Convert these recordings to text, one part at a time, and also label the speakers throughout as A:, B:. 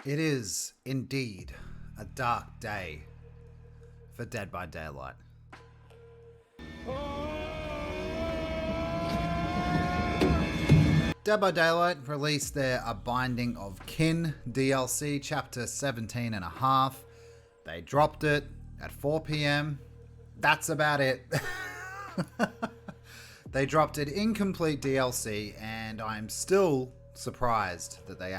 A: It is indeed a dark day for Dead by Daylight. Dead by Daylight released their A Binding of Kin DLC chapter 17 and a half. They dropped it at 4 p.m. That's about it. They dropped it incomplete DLC, and I'm still surprised that they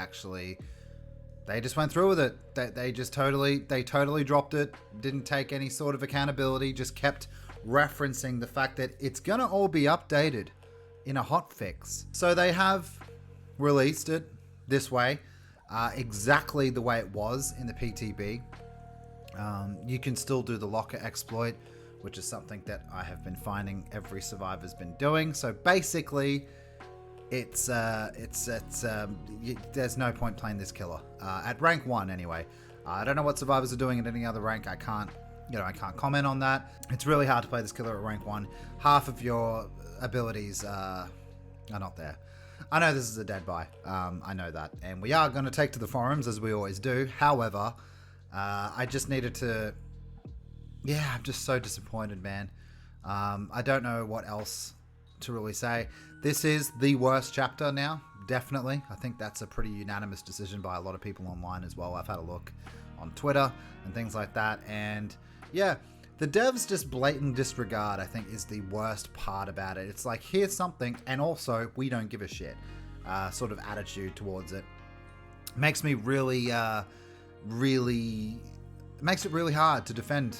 A: just went through with it. They totally dropped it. Didn't take any sort of accountability. Just kept referencing the fact that it's gonna all be updated in a hotfix. So they have released it this way, exactly the way it was in the PTB. You can still do the locker exploit, which is something that I have been finding every survivor's been doing. So basically, there's no point playing this killer at rank 1 anyway. I don't know what survivors are doing at any other rank. I can't comment on that. It's really hard to play this killer at rank 1. Half of your abilities are not there. I know this is a Deadby. I know that, and we are going to take to the forums as we always do. However, I just needed to. Yeah, I'm just so disappointed, man. I don't know what else to really say. This is the worst chapter now, definitely. I think that's a pretty unanimous decision by a lot of people online as well. I've had a look on Twitter and things like that, and yeah, the devs just blatant disregard, I think, is the worst part about it. It's like, here's something, and also we don't give a shit sort of attitude towards it. Makes me really makes it really hard to defend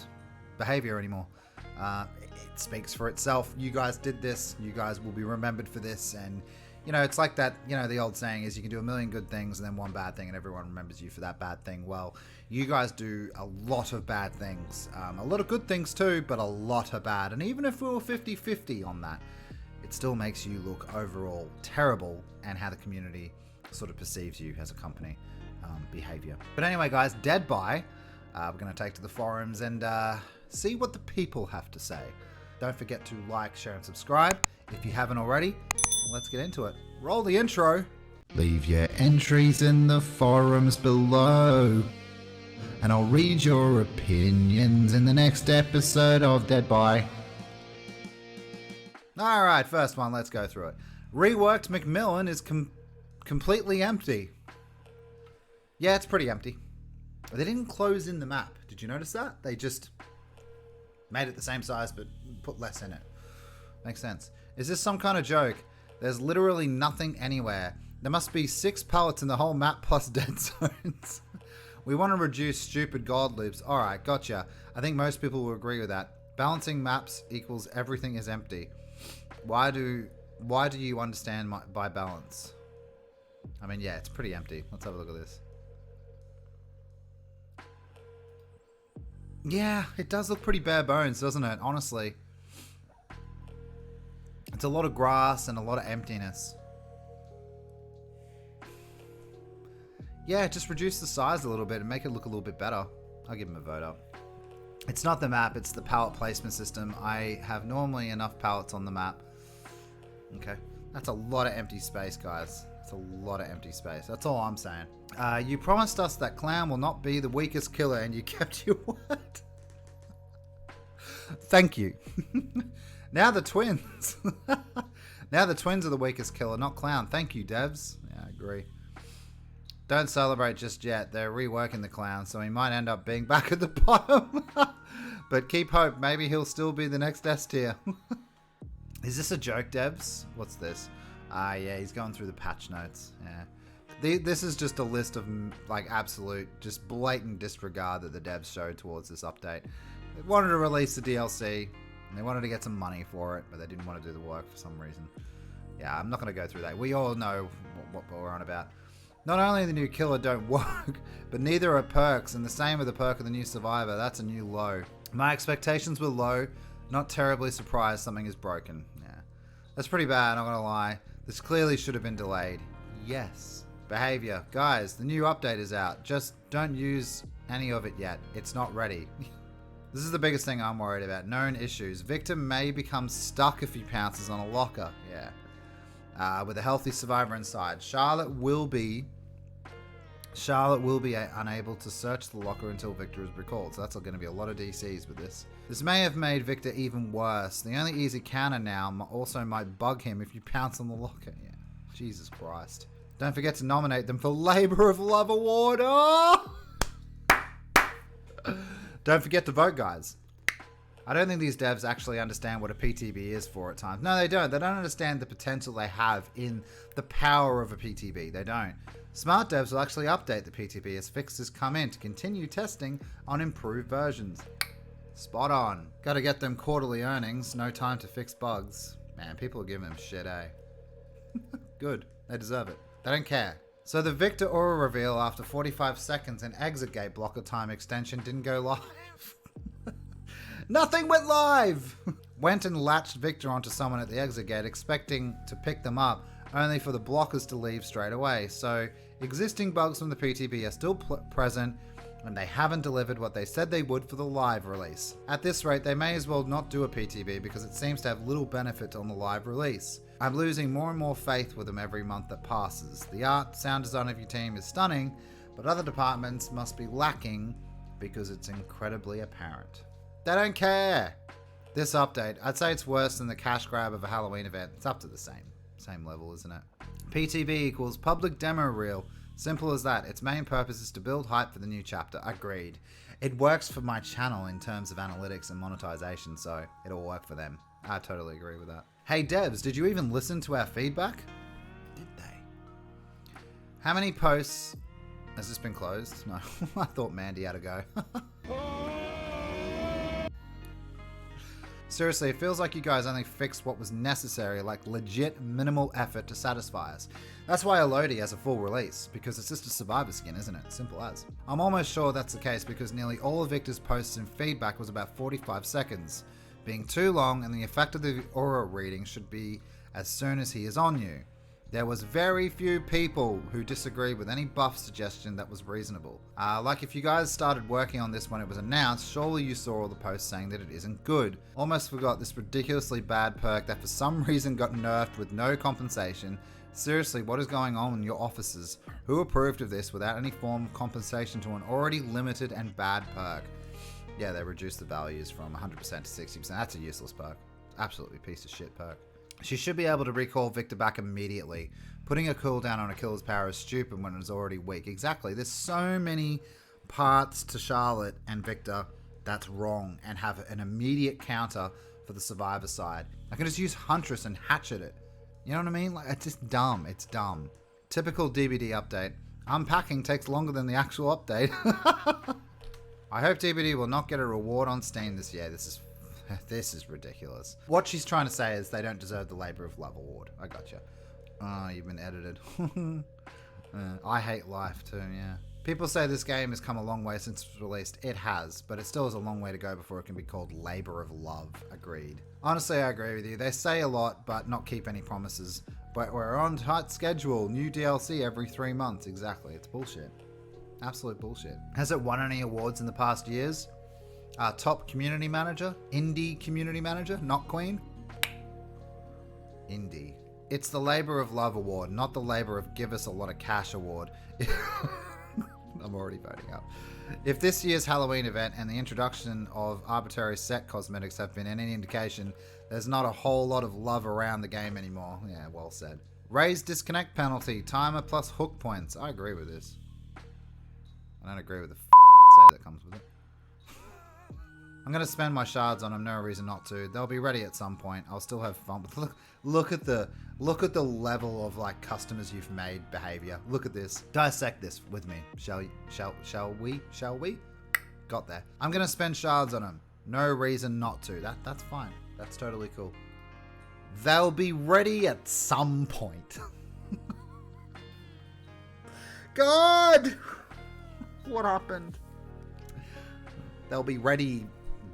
A: behavior anymore. It speaks for itself. You guys did this. You guys will be remembered for this. And, you know, it's like that, you know, the old saying is you can do a million good things and then one bad thing and everyone remembers you for that bad thing. Well, you guys do a lot of bad things. A lot of good things too, but a lot are bad. And even if we were 50-50 on that, it still makes you look overall terrible and how the community sort of perceives you as a company behavior. But anyway, guys, Deadby, we're going to take to the forums and see what the people have to say. Don't forget to like, share, and subscribe if you haven't already. Let's get into it. Roll the intro. Leave your entries in the forums below, and I'll read your opinions in the next episode of Deadby. Alright, first one, let's go through it. Reworked Macmillan is completely empty. Yeah, it's pretty empty. They didn't close in the map. Did you notice that? They just made it the same size but put less in it. Makes sense. Is this some kind of joke? There's literally nothing anywhere. There must be 6 pallets in the whole map plus dead zones. We want to reduce stupid god loops. Alright, gotcha. I think most people will agree with that. Balancing maps equals everything is empty. Why do you understand by balance? I mean, yeah, it's pretty empty. Let's have a look at this. Yeah, it does look pretty bare bones, doesn't it? Honestly. It's a lot of grass and a lot of emptiness. Yeah, just reduce the size a little bit and make it look a little bit better. I'll give him a vote up. It's not the map, it's the pallet placement system. I have normally enough pallets on the map. Okay. That's a lot of empty space, guys. That's a lot of empty space. That's all I'm saying. You promised us that Clown will not be the weakest killer, and you kept your word. Thank you. Now the twins. Now the twins are the weakest killer, not Clown. Thank you, devs. Yeah, I agree. Don't celebrate just yet. They're reworking the Clown, so he might end up being back at the bottom. But keep hope. Maybe he'll still be the next S tier. Is this a joke, devs? What's this? Yeah, he's going through the patch notes. Yeah. This is just a list of, like, absolute, just blatant disregard that the devs showed towards this update. They wanted to release the DLC, and they wanted to get some money for it, but they didn't want to do the work for some reason. Yeah, I'm not going to go through that. We all know what we're on about. Not only the new killer don't work, but neither are perks, and the same with the perk of the new survivor. That's a new low. My expectations were low. Not terribly surprised something is broken. Yeah, that's pretty bad, not going to lie. This clearly should have been delayed. Yes. Behavior. Guys, the new update is out. Just don't use any of it yet. It's not ready. This is the biggest thing I'm worried about. Known issues. Victim may become stuck if he pounces on a locker. Yeah. With a healthy survivor inside. Charlotte will be Charlotte will be unable to search the locker until Victor is recalled, so that's going to be a lot of DCs with this. This may have made Victor even worse. The only easy counter now also might bug him if you pounce on the locker. Yeah, Jesus Christ. Don't forget to nominate them for Labor of Love Award. Oh! Don't forget to vote, guys. I don't think these devs actually understand what a PTB is for at times. No, they don't. They don't understand the potential they have in the power of a PTB. They don't. Smart devs will actually update the PTB as fixes come in to continue testing on improved versions. Spot on. Gotta get them quarterly earnings. No time to fix bugs. Man, people are giving them shit, eh? Good. They deserve it. They don't care. So the Victor aura reveal after 45 seconds and exit gate blocker time extension didn't go live. Nothing went live! Went and latched Victor onto someone at the exit gate expecting to pick them up, only for the blockers to leave straight away. So existing bugs from the PTB are still present, and they haven't delivered what they said they would for the live release. At this rate, they may as well not do a PTB because it seems to have little benefit on the live release. I'm losing more and more faith with them every month that passes. The art, sound design of your team is stunning, but other departments must be lacking because it's incredibly apparent. They don't care! This update, I'd say it's worse than the cash grab of a Halloween event. It's up to the same level, isn't it? PTB equals public demo reel. Simple as that. Its main purpose is to build hype for the new chapter. Agreed. It works for my channel in terms of analytics and monetization, so it'll work for them. I totally agree with that. Hey devs, did you even listen to our feedback? Did they? How many posts... Has this been closed? No, I thought Mandy had to go. Seriously, it feels like you guys only fixed what was necessary, like legit minimal effort to satisfy us. That's why Elodie has a full release, because it's just a survivor skin, isn't it? Simple as. I'm almost sure that's the case because nearly all of Victor's posts and feedback was about 45 seconds, being too long, and the effect of the aura reading should be as soon as he is on you. There was very few people who disagreed with any buff suggestion that was reasonable. Like if you guys started working on this when it was announced, surely you saw all the posts saying that it isn't good. Almost forgot this ridiculously bad perk that for some reason got nerfed with no compensation. Seriously, what is going on in your offices? Who approved of this without any form of compensation to an already limited and bad perk? Yeah, they reduced the values from 100% to 60%. That's a useless perk. Absolutely piece of shit perk. She should be able to recall Victor back immediately. Putting a cooldown on a killer's power is stupid when it's already weak. Exactly. There's so many parts to Charlotte and Victor that's wrong and have an immediate counter for the survivor side. I can just use Huntress and hatchet it. You know what I mean? Like, it's just dumb. It's dumb. Typical DBD update. Unpacking takes longer than the actual update. I hope DBD will not get a reward on Steam this year. This is ridiculous. What she's trying to say is they don't deserve the Labor of Love award. I gotcha. Oh, you've been edited. I hate life too, yeah. People say this game has come a long way since it's released. It has, but it still has a long way to go before it can be called Labor of Love. Agreed. Honestly, I agree with you. They say a lot, but not keep any promises. But we're on tight schedule. New DLC every 3 months. Exactly. It's bullshit. Absolute bullshit. Has it won any awards in the past years? Top community manager, indie community manager, not queen. Indie. It's the Labor of Love award, not the Labor of Give Us a Lot of Cash award. I'm already voting up. If this year's Halloween event and the introduction of arbitrary set cosmetics have been any indication, there's not a whole lot of love around the game anymore. Yeah, well said. Raise disconnect penalty, timer plus hook points. I agree with this. I don't agree with the say that comes with it. I'm going to spend my shards on them, no reason not to. They'll be ready at some point. I'll still have fun. But look at the level of like customers you've made behavior. Look at this. Dissect this with me. Shall we? Got there. I'm going to spend shards on them. No reason not to. That's fine. That's totally cool. They'll be ready at some point. God! What happened? They'll be ready,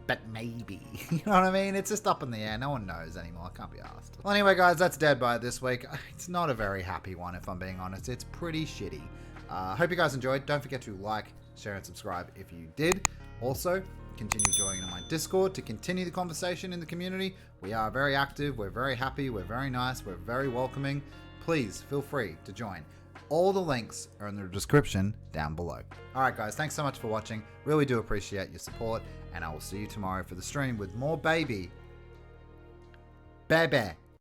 A: but maybe. You know what I mean? It's just up in the air. No one knows anymore. I can't be asked. Well, anyway, guys, that's Deadby this week. It's not a very happy one, if I'm being honest. It's pretty shitty. Hope you guys enjoyed. Don't forget to like, share, and subscribe if you did. Also, continue joining in my Discord to continue the conversation in the community. We are very active. We're very happy. We're very nice. We're very welcoming. Please feel free to join. All the links are in the description down below. Alright guys, thanks so much for watching. Really do appreciate your support, and I will see you tomorrow for the stream with more baby. Baby.